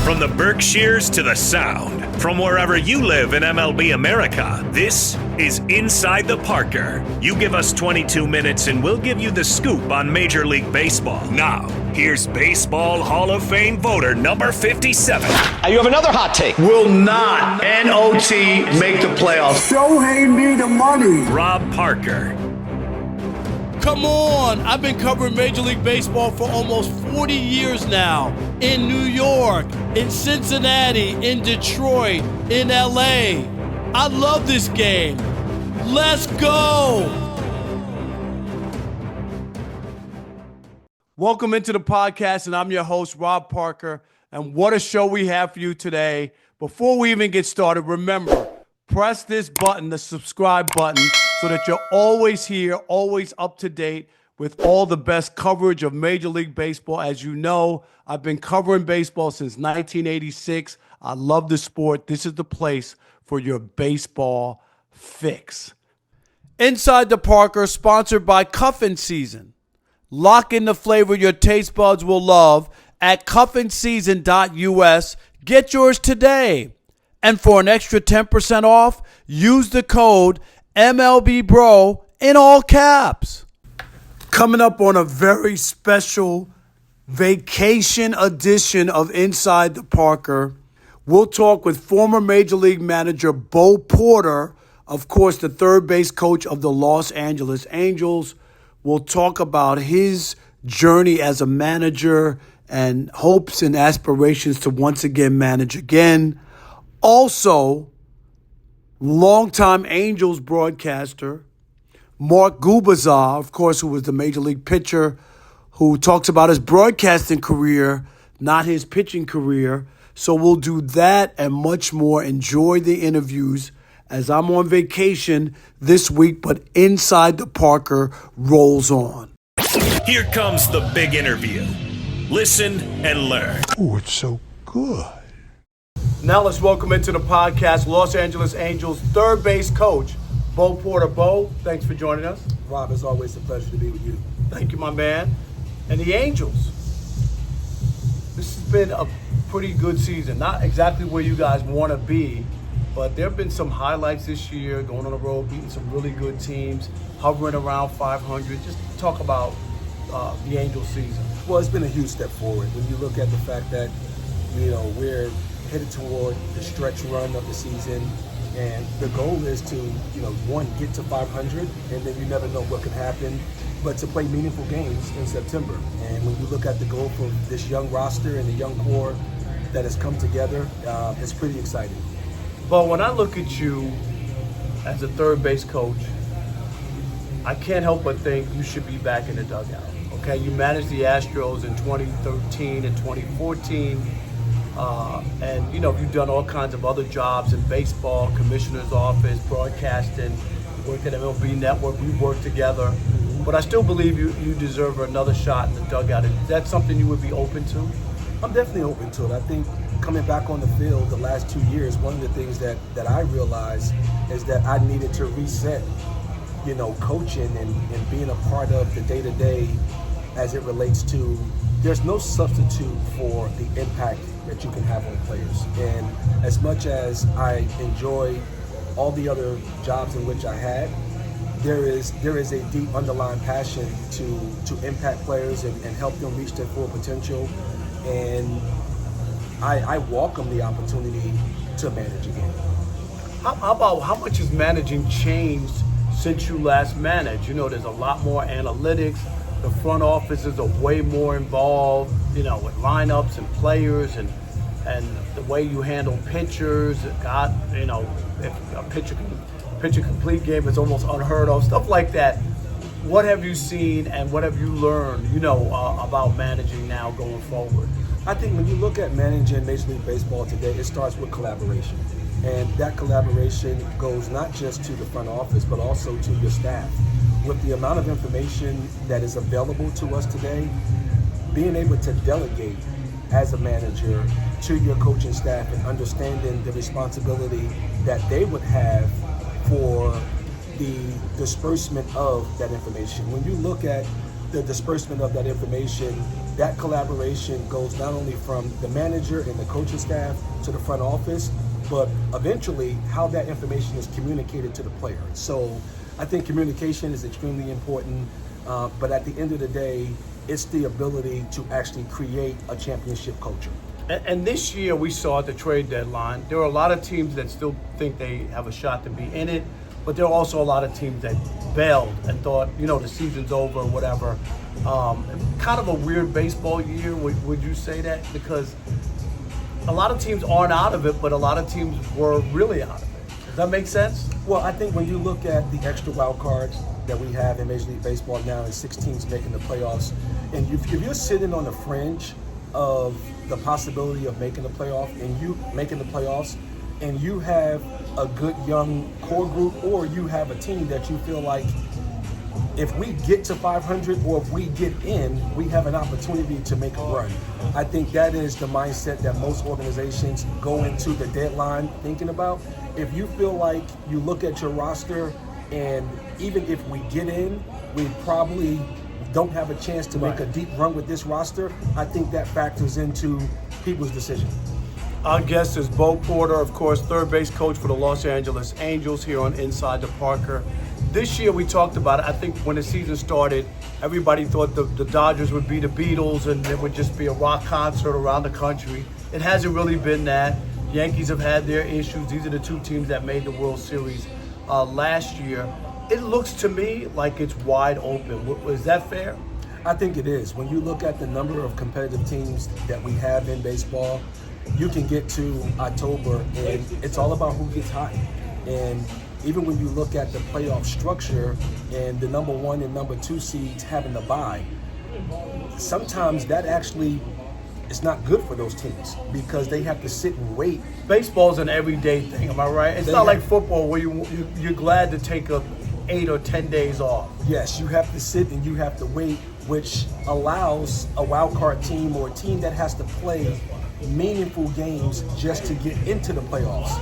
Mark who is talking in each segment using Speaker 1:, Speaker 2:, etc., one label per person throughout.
Speaker 1: From the Berkshires to the Sound, from wherever you live in MLB America, this is Inside the Parker. You give us 22 minutes and we'll give you the scoop on Major League Baseball. Now, here's Baseball Hall of Fame voter number 57.
Speaker 2: You have another hot take.
Speaker 3: Will not NOT make the playoffs.
Speaker 4: Shohei me the money.
Speaker 1: Rob Parker.
Speaker 5: Come on! I've been covering Major League Baseball for almost 40 years now. In New York, in Cincinnati, in Detroit, in LA. I love this game. Let's go! Welcome into the podcast, and I'm your host, Rob Parker. And what a show we have for you today. Before we even get started, remember, press this button, the subscribe button, so that you're always here, always up to date with all the best coverage of Major League Baseball. As you know, I've been covering baseball since 1986. I love the sport. This is the place for your baseball fix. Inside the Parker, sponsored by Cuffin Season. Lock in the flavor your taste buds will love at cuffinseason.us. Get yours today. And for an extra 10% off, use the code MLBBRO in all caps. Coming up on a very special vacation edition of Inside the Parker, we'll talk with former Major League manager Bo Porter, of course, the third base coach of the Los Angeles Angels. We'll talk about his journey as a manager and hopes and aspirations to once again manage again. Also, longtime Angels broadcaster Mark Gubicza, of course, who was the Major League pitcher, who talks about his broadcasting career, not his pitching career. So we'll do that and much more. Enjoy the interviews as I'm on vacation this week, but Inside the Parker rolls on.
Speaker 1: Here comes the big interview. Listen and learn.
Speaker 4: Oh, it's so good.
Speaker 5: Now let's welcome into the podcast Los Angeles Angels third base coach, Bo Porter. Bo, thanks for joining us.
Speaker 6: Rob, it's always a pleasure to be with you.
Speaker 5: Thank you, my man. And the Angels. This has been a pretty good season. Not exactly where you guys want to be, but there have been some highlights this year, going on the road, beating some really good teams, hovering around 500. Just talk about the Angels season.
Speaker 6: Well, it's been a huge step forward when you look at the fact that, we're headed toward the stretch run of the season, and the goal is to, one, get to 500, and then you never know what could happen, but to play meaningful games in September. And when you look at the goal for this young roster and the young core that has come together, it's pretty exciting.
Speaker 5: But when I look at you as a third base coach, I can't help but think you should be back in the dugout. Okay, you managed the Astros in 2013 and 2014. And you've done all kinds of other jobs in baseball, commissioner's office, broadcasting, worked at MLB Network. We worked together, but I still believe you deserve another shot in the dugout. Is that something you would be open to?
Speaker 6: I'm definitely open to it. I think coming back on the field the last 2 years, one of the things that I realized is that I needed to reset, coaching and being a part of the day-to-day as it relates to there's no substitute for the impact that you can have on players. And as much as I enjoy all the other jobs in which I had, there is a deep underlying passion to impact players and help them reach their full potential. And I welcome the opportunity to manage again.
Speaker 5: How much has managing changed since you last managed? There's a lot more analytics. The front offices are way more involved, with lineups and players and the way you handle pitchers. If a pitcher complete game is almost unheard of, stuff like that. What have you seen and what have you learned, about managing now going forward?
Speaker 6: I think when you look at managing Major League Baseball today, it starts with collaboration. And that collaboration goes not just to the front office, but also to your staff. With the amount of information that is available to us today, being able to delegate as a manager to your coaching staff and understanding the responsibility that they would have for the disbursement of that information. When you look at the disbursement of that information, that collaboration goes not only from the manager and the coaching staff to the front office, but eventually how that information is communicated to the player. So I think communication is extremely important, but at the end of the day, it's the ability to actually create a championship culture.
Speaker 5: And this year we saw at the trade deadline, there are a lot of teams that still think they have a shot to be in it, but there are also a lot of teams that bailed and thought, the season's over or whatever. Kind of a weird baseball year, would you say that? Because a lot of teams aren't out of it, but a lot of teams were really out of it. Does that make sense?
Speaker 6: Well, I think when you look at the extra wild cards that we have in Major League Baseball now, and 6 teams making the playoffs, and if you're sitting on the fringe of the possibility of making the playoff, and you making the playoffs, and you have a good young core group, or you have a team that you feel like if we get to 500 or if we get in, we have an opportunity to make a run. I think that is the mindset that most organizations go into the deadline thinking about. If you feel like you look at your roster and even if we get in, we probably don't have a chance to make a deep run with this roster, I think that factors into people's decision.
Speaker 5: Our guest is Bo Porter, of course, third base coach for the Los Angeles Angels here on Inside the Parker. This year we talked about it. I think when the season started, everybody thought the Dodgers would be the Beatles and it would just be a rock concert around the country. It hasn't really been that. Yankees have had their issues. These are the 2 teams that made the World Series last year. It looks to me like it's wide open. Is that fair?
Speaker 6: I think it is. When you look at the number of competitive teams that we have in baseball, you can get to October and it's all about who gets hot. And even when you look at the playoff structure and the number 1 and number 2 seeds having a bye, sometimes that actually is not good for those teams because they have to sit and wait.
Speaker 5: Baseball's an everyday thing, am I right? It's not like football where you're glad to take 8 or 10 days off.
Speaker 6: Yes, you have to sit and you have to wait, which allows a wild card team or a team that has to play meaningful games just to get into the playoffs.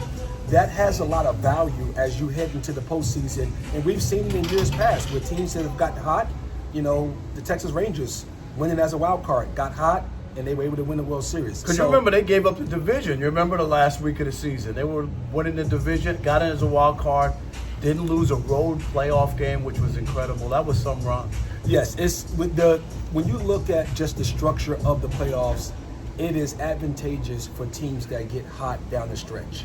Speaker 6: That has a lot of value as you head into the postseason. And we've seen it in years past where teams that have gotten hot, the Texas Rangers winning as a wild card, got hot, and they were able to win the World Series.
Speaker 5: Because you remember they gave up the division. You remember the last week of the season. They were winning the division, got in as a wild card, didn't lose a road playoff game, which was incredible. That was some run.
Speaker 6: Yes, when you look at just the structure of the playoffs, it is advantageous for teams that get hot down the stretch.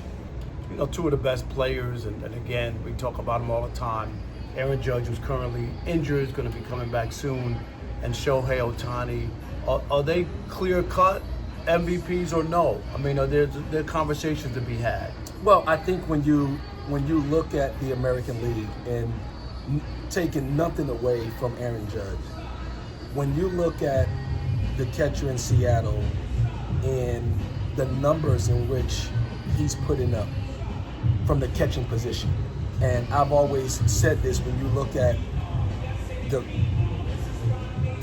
Speaker 5: 2 of the best players, and again, we talk about them all the time. Aaron Judge, who's currently injured, is going to be coming back soon, and Shohei Ohtani. Are they clear-cut MVPs or no? I mean, are there conversations to be had?
Speaker 6: Well, I think when you look at the American League and taking nothing away from Aaron Judge, when you look at the catcher in Seattle and the numbers in which he's putting up from the catching position, and I've always said this, when you look at the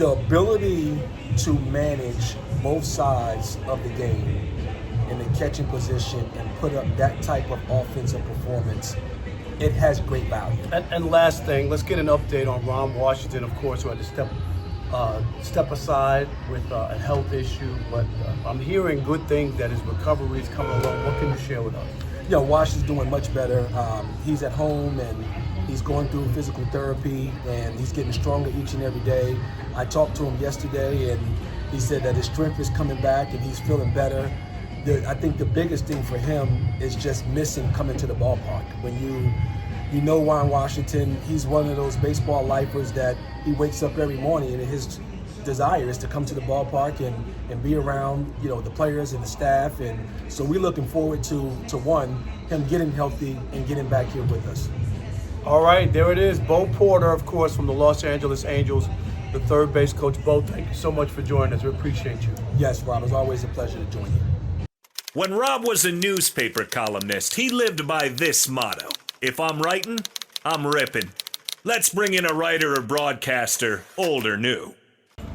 Speaker 6: ability to manage both sides of the game in the catching position and put up that type of offensive performance, it has great value.
Speaker 5: And last thing, let's get an update on Ron Washington, of course, who had to step aside with a health issue, but I'm hearing good things that his recovery is coming along. What can you share with us?
Speaker 6: Wash is doing much better. He's at home and he's going through physical therapy and he's getting stronger each and every day. I talked to him yesterday and he said that his strength is coming back and he's feeling better. I think the biggest thing for him is just missing coming to the ballpark. When you know Ron Washington, he's one of those baseball lifers that he wakes up every morning and his desire is to come to the ballpark and be around, the players and the staff. And so we're looking forward to him getting healthy and getting back here with us.
Speaker 5: All right, there it is. Bo Porter, of course, from the Los Angeles Angels, the third base coach. Bo, thank you so much for joining us. We appreciate you.
Speaker 6: Yes, Rob, it's always a pleasure to join you.
Speaker 1: When Rob was a newspaper columnist, he lived by this motto: if I'm writing, I'm ripping. Let's bring in a writer or broadcaster, old or new.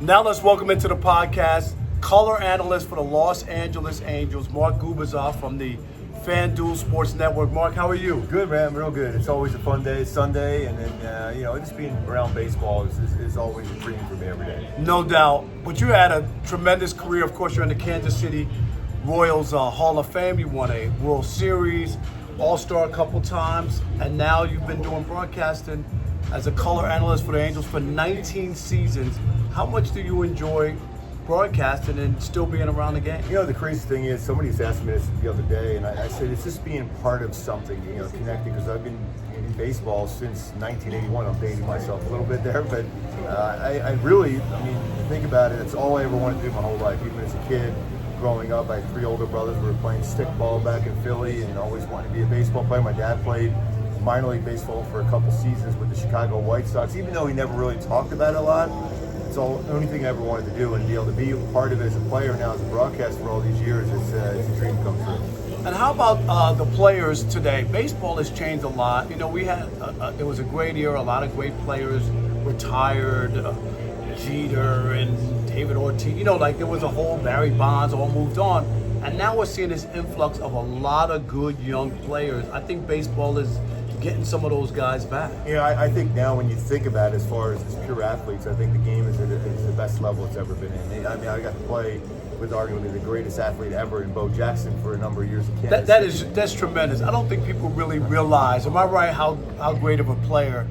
Speaker 5: Now let's welcome into the podcast color analyst for the Los Angeles Angels, Mark Gubicza from the FanDuel Sports Network. Mark, how are you?
Speaker 2: Good, man. Real good. It's always a fun day, Sunday, and then just being around baseball is always a dream for me every day.
Speaker 5: No doubt. But you had a tremendous career. Of course, you're in the Kansas City Royals Hall of Fame. You won a World Series, All-Star a couple times, and now you've been doing broadcasting as a color analyst for the Angels for 19 seasons. How much do you enjoy broadcasting and still being around the game?
Speaker 2: The crazy thing is, somebody just asked me this the other day, and I said it's just being part of something, connecting, because I've been in baseball since 1981. I'm dating myself a little bit there, but I really, think about it, it's all I ever wanted to do my whole life. Even as a kid, growing up, I had 3 older brothers who were playing stickball back in Philly and always wanted to be a baseball player. My dad played minor league baseball for a couple seasons with the Chicago White Sox, even though he never really talked about it a lot. It's the only thing I ever wanted to do, and to be able to be a part of it as a player now as a broadcaster for all these years, it's a dream come true.
Speaker 5: And how about the players today? Baseball has changed a lot. We had there was a great era, a lot of great players retired, Jeter and David Ortiz. There was a whole Barry Bonds all moved on, and now we're seeing this influx of a lot of good young players. I think baseball is getting some of those guys back.
Speaker 2: I think now when you think about it, as far as pure athletes, I think the game is at the best level it's ever been in. I got to play with arguably the greatest athlete ever in Bo Jackson for a number of years in Kansas City.
Speaker 5: That's tremendous. I don't think people really realize, am I right, how great of a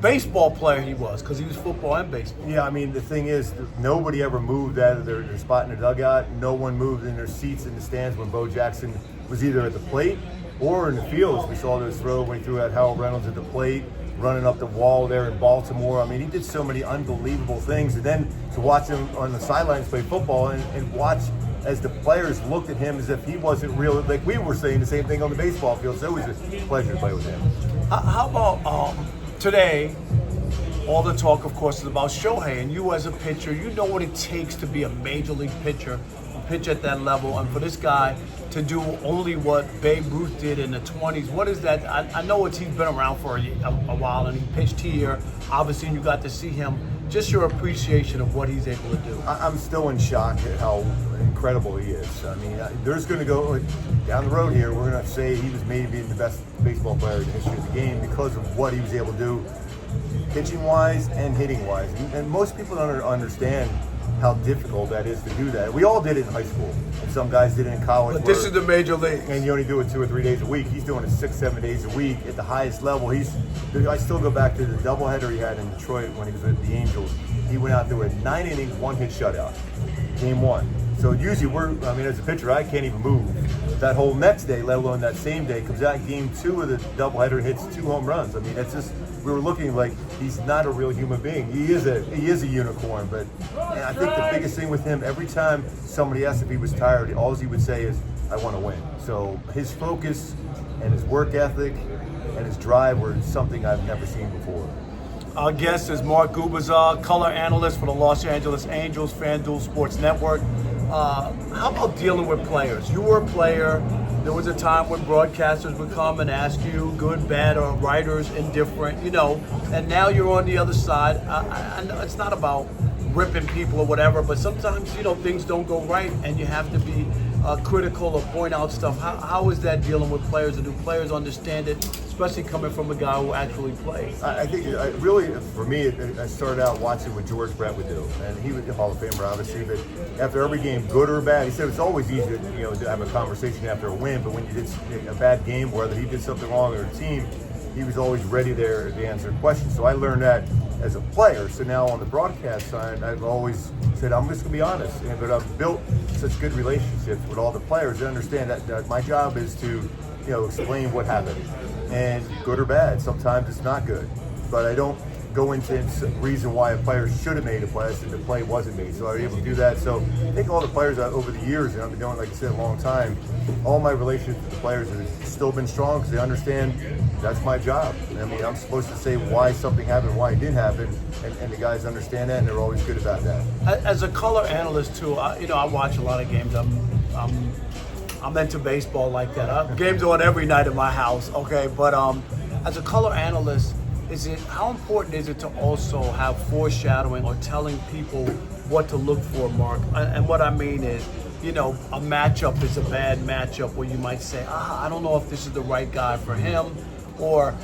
Speaker 5: baseball player he was, because he was football and baseball.
Speaker 2: Yeah, the thing is, nobody ever moved out of their spot in the dugout. No one moved in their seats in the stands when Bo Jackson was either at the plate or in the field. We saw this throw when he threw out Harold Reynolds at the plate, running up the wall there in Baltimore. He did so many unbelievable things. And then to watch him on the sidelines play football and watch as the players looked at him as if he wasn't real. Like we were saying the same thing on the baseball field. So it was a pleasure to play with him.
Speaker 5: How about today? All the talk, of course, is about Shohei. And you as a pitcher, you know what it takes to be a major league pitcher, pitch at that level, and for this guy to do only what Babe Ruth did in the 20s. What is that? I know he's been around for a while, and he pitched here. Obviously, you got to see him. Just your appreciation of what he's able to do.
Speaker 2: I'm still in shock at how incredible he is. There's going to go down the road here, we're going to say he was maybe the best baseball player in the history of the game because of what he was able to do pitching-wise and hitting-wise. And most people don't understand how difficult that is to do that. We all did it in high school, and some guys did it in college.
Speaker 5: But this is the major league,
Speaker 2: and you only do it 2 or 3 days a week. He's doing it 6-7 days a week at the highest level. I still go back to the doubleheader he had in Detroit when he was with the Angels. He went out there with 9 innings, 1-hit shutout, game 1. So usually as a pitcher, I can't even move that whole next day, let alone that same day. Comes out in game 2 of the doubleheader, hits 2 home runs. That's just, we were looking like he's not a real human being. He is a unicorn, but I think the biggest thing with him, every time somebody asked if he was tired, all he would say is, I want to win. So his focus and his work ethic and his drive were something I've never seen before.
Speaker 5: Our guest is Mark Gubicza, color analyst for the Los Angeles Angels, FanDuel Sports Network. How about dealing with players? You were a player. There was a time when broadcasters would come and ask you, good, bad, or writers, indifferent, and now you're on the other side. I know it's not about ripping people or whatever, but sometimes, things don't go right and you have to be critical or point out stuff. How is that dealing with players, and do players understand it, especially coming from a guy who actually plays?
Speaker 2: I think really, for me, I started out watching what George Brett would do, and he was a Hall of Famer, obviously, but after every game, good or bad, he said it's always easy to have a conversation after a win, but when you did a bad game, whether he did something wrong or the team, he was always ready there to answer questions. So I learned that as a player. So now on the broadcast side, I've always said, I'm just going to be honest. But I've built such good relationships with all the players to understand that my job is to, explain what happened. And good or bad, sometimes it's not good. But I don't go into reason why a player should have made a play and the play wasn't made. So I was able to do that. So I think all the players over the years, and I've been doing, like I said, a long time, all my relationships with the players have still been strong because they understand that's my job. I'm supposed to say why something happened, why it didn't happen, and the guys understand that, and they're always good about that.
Speaker 5: As a color analyst too, I watch a lot of games. I'm into baseball like that. Games on every night in my house. Okay, but as a color analyst, how important is it to also have foreshadowing or telling people what to look for, Mark? And what I mean is, a matchup is a bad matchup where you might say, I don't know if this is the right guy for him. Or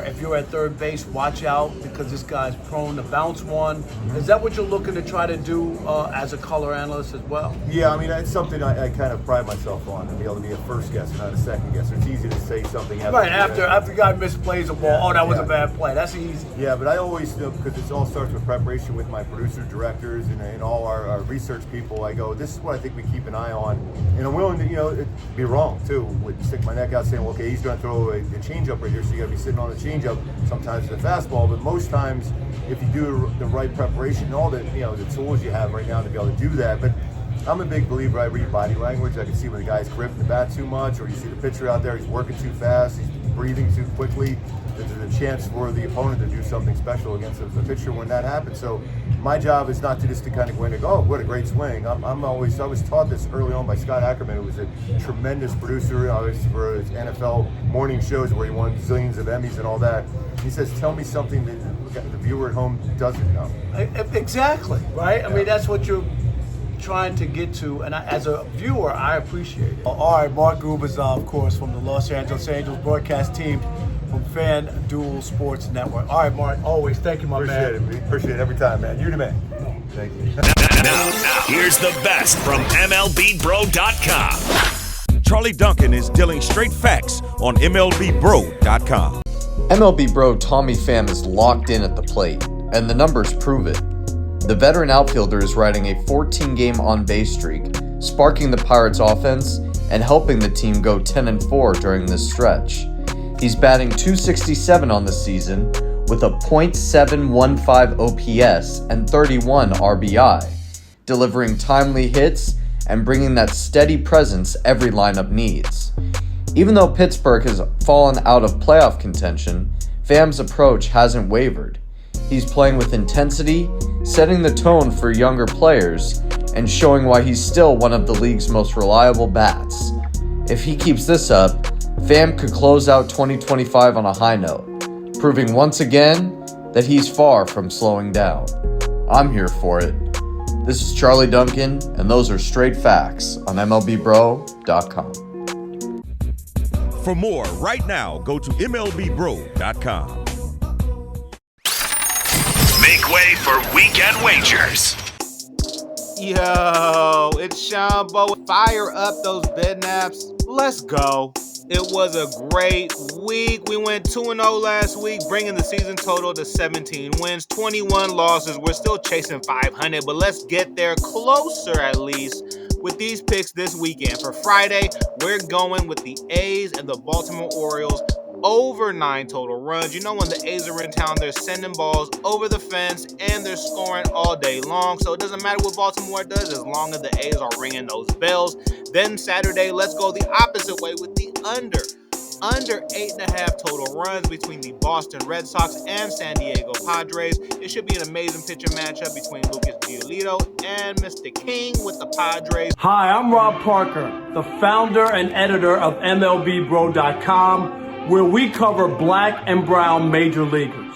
Speaker 5: if you're at third base, watch out because this guy's prone to bounce one. Is that what you're looking to try to do as a color analyst as well?
Speaker 2: Yeah, I mean, that's something I kind of pride myself on, to be able to be a first guesser, not a second guesser. It's easy to say something after
Speaker 5: a guy misplays a ball. That was a bad play. That's easy.
Speaker 2: Yeah, but I always, because it all starts with preparation with my producer, directors, and all our research people. I go, this is what I think we keep an eye on, and I'm willing to, be wrong too. Would stick my neck out saying, well, okay, he's going to throw a changeup right here, so you got to be sitting on the changeup. Sometimes it's a fastball, but most times, if you do the right preparation, all the the tools you have right now to be able to do that. But I'm a big believer. I read body language. I can see when the guy's gripping the bat too much, or you see the pitcher out there, he's working too fast, he's breathing too quickly. There's a chance for the opponent to do something special against the pitcher when that happens. So my job is not just to kind of go in and go, oh, what a great swing. I was taught this early on by Scott Ackerman, who was a tremendous producer for his NFL morning shows where he won zillions of Emmys and all that. He says, tell me something that the viewer at home doesn't know.
Speaker 5: Exactly, right? I mean, that's what you're trying to get to, and as a viewer, I appreciate it. All right, Mark Gubicza, of course, from the Los Angeles Angels broadcast team from FanDuel Sports Network. All right, Mark, always thank you, my man.
Speaker 2: Appreciate it every time, man. You're the man. Thank you.
Speaker 1: Now, here's the best from MLBBro.com. Charlie Duncan is dealing straight facts on MLBBro.com.
Speaker 7: MLB bro Tommy Pham is locked in at the plate, and the numbers prove it. The veteran outfielder is riding a 14-game on-base streak, sparking the Pirates' offense and helping the team go 10-4 during this stretch. He's batting .267 on the season with a .715 OPS and 31 RBI, delivering timely hits and bringing that steady presence every lineup needs. Even though Pittsburgh has fallen out of playoff contention, Pham's approach hasn't wavered. He's playing with intensity, setting the tone for younger players, and showing why he's still one of the league's most reliable bats. If he keeps this up, Pham could close out 2025 on a high note, proving once again that he's far from slowing down. I'm here for it. This is Charlie Duncan, and those are straight facts on MLBBro.com.
Speaker 1: For more, right now, go to MLBBro.com. Make way for Weekend Wagers.
Speaker 8: Yo, it's Sean Bo. Fire up those bed naps. Let's go. It was a great week. We went 2-0 last week, bringing the season total to 17 wins, 21 losses. We're still chasing 500, but let's get there closer at least with these picks this weekend. For Friday, we're going with the A's and the Baltimore Orioles over 9 total runs. You know, when the A's are in town, they're sending balls over the fence and they're scoring all day long. So it doesn't matter what Baltimore does as long as the A's are ringing those bells. Then Saturday, let's go the opposite way with the under 8.5 total runs between the Boston Red Sox and San Diego Padres. It should be an amazing pitcher matchup between Lucas Giolito and Mr. King with the Padres.
Speaker 5: Hi, I'm Rob Parker, the founder and editor of MLBBro.com, where we cover black and brown major leaguers.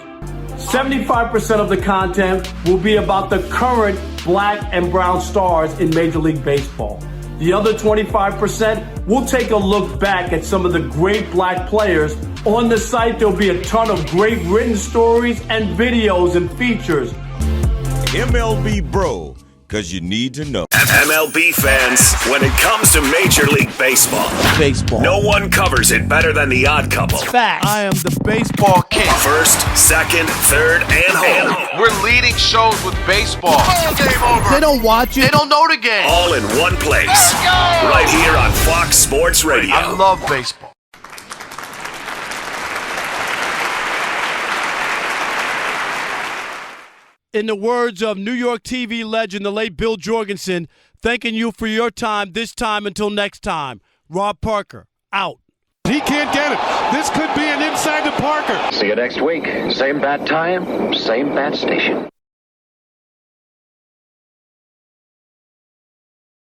Speaker 5: 75% of the content will be about the current black and brown stars in Major League Baseball. The other 25%, we'll take a look back at some of the great black players. On the site, there'll be a ton of great written stories and videos and features.
Speaker 1: MLB Bro, because you need to know. MLB fans, when it comes to Major League Baseball, no one covers it better than the Odd Couple.
Speaker 5: Fact. I am the baseball king.
Speaker 1: First, second, third, and home.
Speaker 9: We're leading shows with baseball. Game over.
Speaker 5: They don't watch it.
Speaker 9: They don't know the game.
Speaker 1: All in one place. Right here on Fox Sports Radio.
Speaker 9: I love baseball.
Speaker 5: In the words of New York TV legend, the late Bill Jorgensen, thanking you for your time this time until next time. Rob Parker, out.
Speaker 10: He can't get it. This could be an inside to Parker.
Speaker 11: See you next week. Same bat time, same bat station.